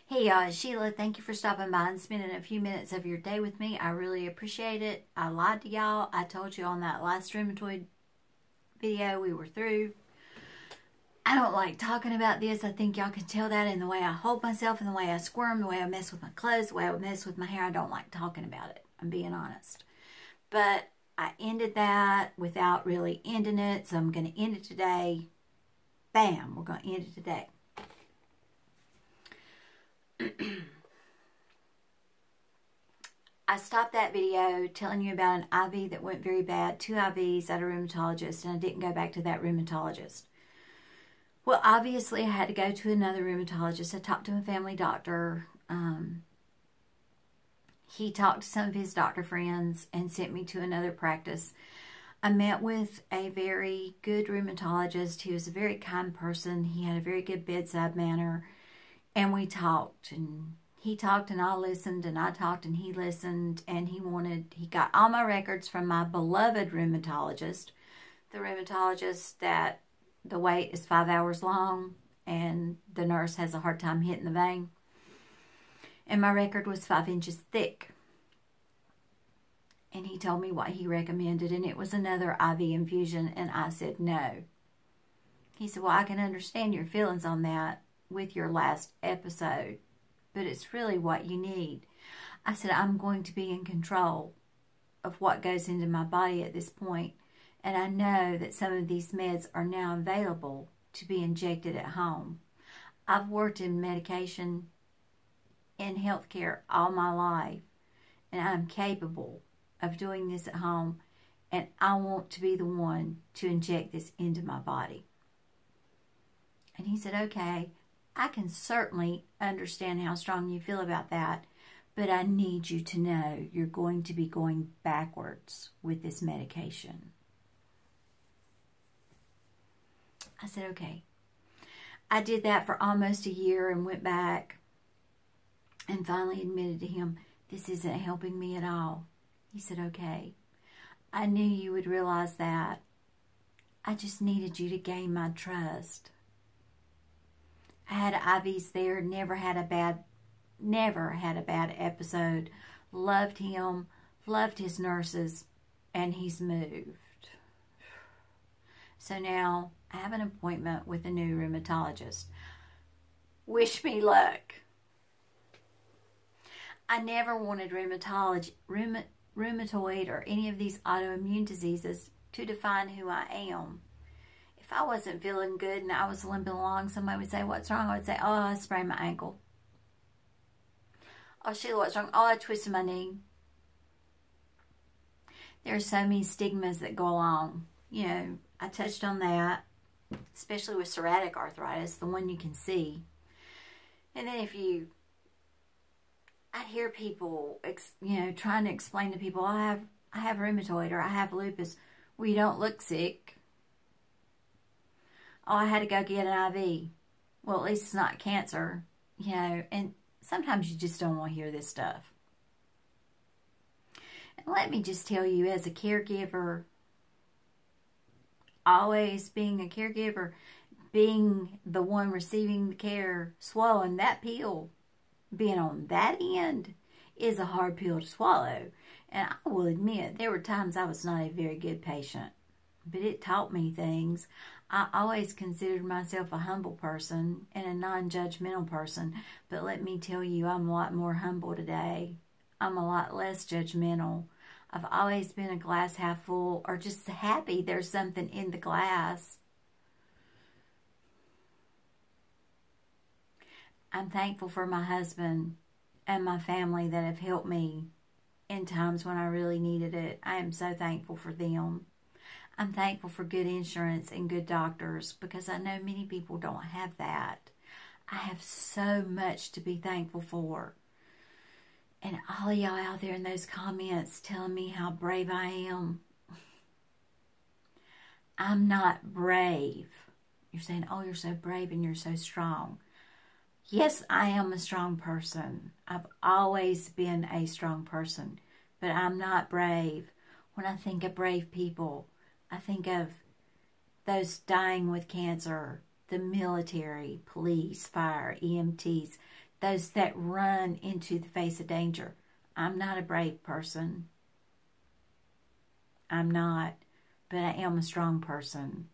Hey y'all, it's Sheila. Thank you for stopping by and spending a few minutes of your day with me. I really appreciate it. I lied to y'all. I told you on that last rheumatoid video we were through. I don't like talking about this. I think y'all can tell that in the way I hold myself, in the way I squirm, the way I mess with my clothes, the way I mess with my hair. I don't like talking about it. I'm being honest. But I ended that without really ending it, so I'm going to end it today. Bam, we're going to end it today. I stopped that video telling you about an IV that went very bad, 2 IVs at a rheumatologist, and I didn't go back to that rheumatologist. Well, obviously, I had to go to another rheumatologist. I talked to my family doctor. He talked to some of his doctor friends and sent me to another practice. I met with a very good rheumatologist. He was a very kind person. He had a very good bedside manner. And we talked, and he talked, and I listened, and I talked, and he listened, and he got all my records from my beloved rheumatologist, the rheumatologist that the wait is 5 hours long, and the nurse has a hard time hitting the vein. And my record was 5 inches thick. And he told me what he recommended, and it was another IV infusion, and I said no. He said, well, I can understand your feelings on that with your last episode, but it's really what you need. I said, I'm going to be in control of what goes into my body at this point, and I know that some of these meds are now available to be injected at home. I've worked in medication in healthcare all my life, and I'm capable of doing this at home, and I want to be the one to inject this into my body. And he said, okay, I can certainly understand how strong you feel about that, but I need you to know you're going to be going backwards with this medication. I said, okay. I did that for almost a year and went back and finally admitted to him, this isn't helping me at all. He said, okay. I knew you would realize that. I just needed you to gain my trust. I had IVs there, never had a bad episode. Loved him, loved his nurses, and he's moved. So now I have an appointment with a new rheumatologist. Wish me luck. I never wanted rheumatoid or any of these autoimmune diseases to define who I am. If I wasn't feeling good and I was limping along, somebody would say, what's wrong? I would say, oh, I sprained my ankle. Oh, Sheila, what's wrong? Oh, I twisted my knee. There are so many stigmas that go along. You know, I touched on that, especially with psoriatic arthritis, the one you can see. And then I hear people, trying to explain to people, I have rheumatoid or I have lupus. Well, you don't look sick. Oh, I had to go get an IV. Well, at least it's not cancer, and sometimes you just don't want to hear this stuff. And let me just tell you, as a caregiver, always being a caregiver, being the one receiving the care, swallowing that pill, being on that end is a hard pill to swallow. And I will admit, there were times I was not a very good patient, but it taught me things. I always considered myself a humble person and a non-judgmental person, but let me tell you, I'm a lot more humble today. I'm a lot less judgmental. I've always been a glass half full, or just happy there's something in the glass. I'm thankful for my husband and my family that have helped me in times when I really needed it. I am so thankful for them. I'm thankful for good insurance and good doctors, because I know many people don't have that. I have so much to be thankful for. And all y'all out there in those comments telling me how brave I am. I'm not brave. You're saying, oh, you're so brave and you're so strong. Yes, I am a strong person. I've always been a strong person. But I'm not brave. When I think of brave people, I think of those dying with cancer, the military, police, fire, EMTs, those that run into the face of danger. I'm not a brave person. I'm not, but I am a strong person.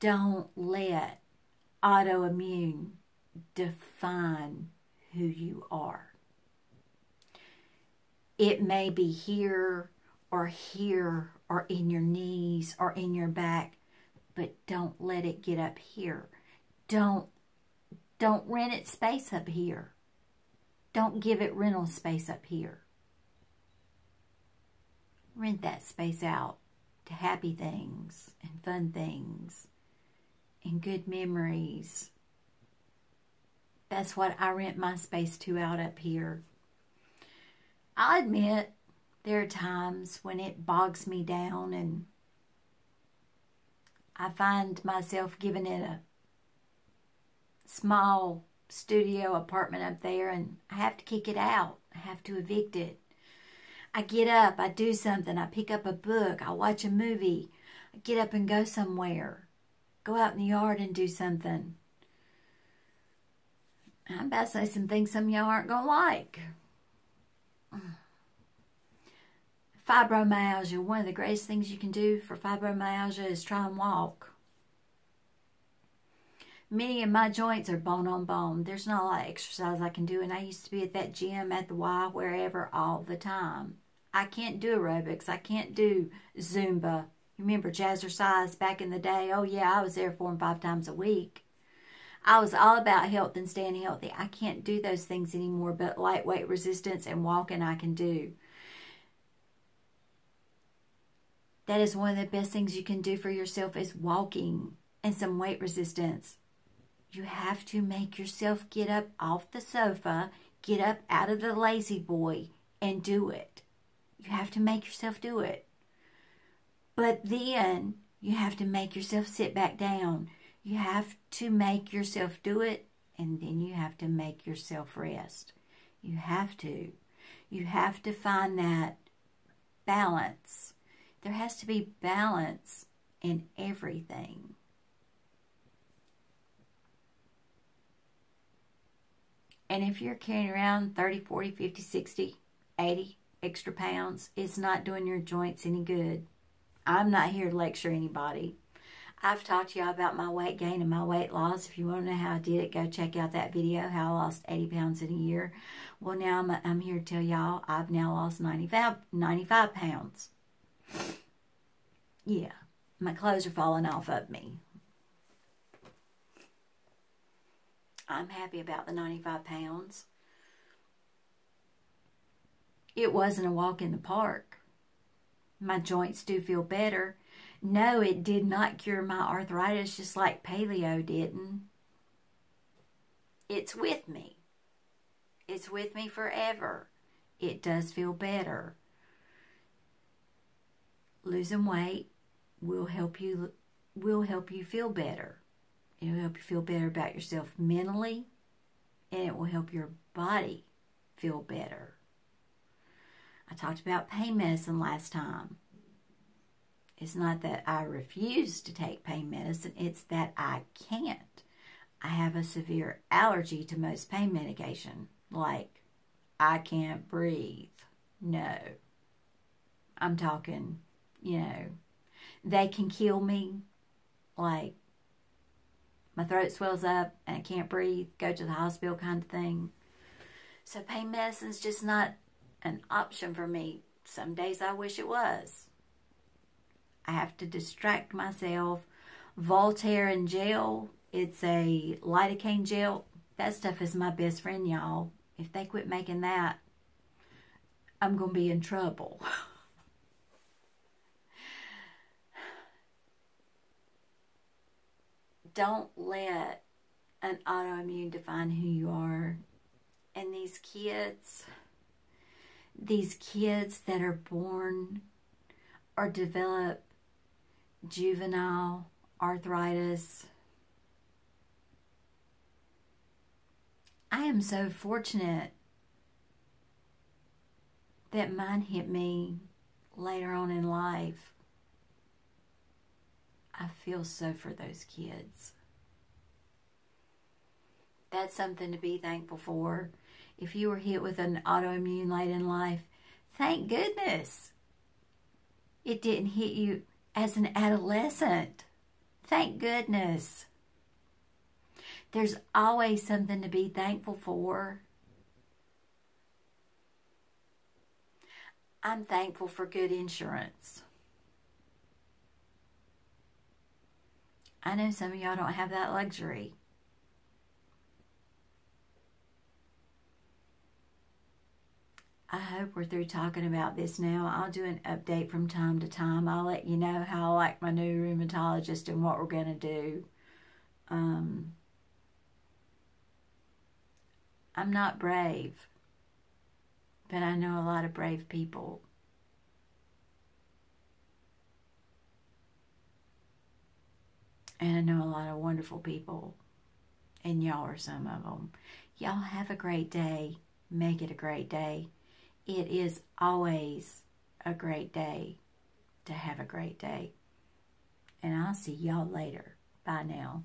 Don't let autoimmune define who you are. It may be here or in your knees or in your back, but don't let it get up here. Don't rent it space up here. Don't give it rental space up here. Rent that space out to happy things and fun things and good memories. That's what I rent my space to out up here. I'll admit there are times when it bogs me down and I find myself giving it a small studio apartment up there, and I have to kick it out. I have to evict it. I get up, I do something, I pick up a book, I watch a movie, I get up and go somewhere, go out in the yard and do something. I'm about to say some things some of y'all aren't going to like. Fibromyalgia, one of the greatest things you can do for fibromyalgia is try and walk. Many of my joints are bone on bone. There's not a lot of exercise I can do, and I used to be at that gym, at the Y, wherever, all the time. I can't do aerobics. I can't do Zumba. You remember Jazzercise back in the day? Oh, yeah, I was there 4 and 5 times a week. I was all about health and staying healthy. I can't do those things anymore, but lightweight resistance and walking I can do. That is one of the best things you can do for yourself is walking and some weight resistance. You have to make yourself get up off the sofa, get up out of the lazy boy, and do it. You have to make yourself do it. But then you have to make yourself sit back down. You have to make yourself do it, and then you have to make yourself rest. You have to. You have to find that balance. There has to be balance in everything. And if you're carrying around 30, 40, 50, 60, 80 extra pounds, it's not doing your joints any good. I'm not here to lecture anybody. I've talked to y'all about my weight gain and my weight loss. If you want to know how I did it, go check out that video, how I lost 80 pounds in a year. Well, now I'm here to tell y'all I've now lost 95 pounds. Yeah, my clothes are falling off of me. I'm happy about the 95 pounds. It wasn't a walk in the park. My joints do feel better. No, it did not cure my arthritis just like paleo didn't. It's with me. It's with me forever. It does feel better. Losing weight will help you feel better. It will help you feel better about yourself mentally, and it will help your body feel better. I talked about pain medicine last time. It's not that I refuse to take pain medicine, it's that I can't. I have a severe allergy to most pain medication. Like, I can't breathe. No. I'm talking, they can kill me. Like, my throat swells up and I can't breathe, go to the hospital kind of thing. So pain medicine's just not an option for me. Some days I wish it was. I have to distract myself. Voltaire and gel, it's a lidocaine gel. That stuff is my best friend, y'all. If they quit making that, I'm going to be in trouble. Don't let an autoimmune define who you are. And these kids that are born or develop juvenile arthritis, I am so fortunate that mine hit me later on in life. I feel so for those kids. That's something to be thankful for. If you were hit with an autoimmune late in life, thank goodness it didn't hit you as an adolescent. Thank goodness. There's always something to be thankful for. I'm thankful for good insurance. I know some of y'all don't have that luxury. I hope we're through talking about this now. I'll do an update from time to time. I'll let you know how I like my new rheumatologist and what we're going to do. I'm not brave, but I know a lot of brave people. And I know a lot of wonderful people. And y'all are some of them. Y'all have a great day. Make it a great day. It is always a great day to have a great day. And I'll see y'all later. Bye now.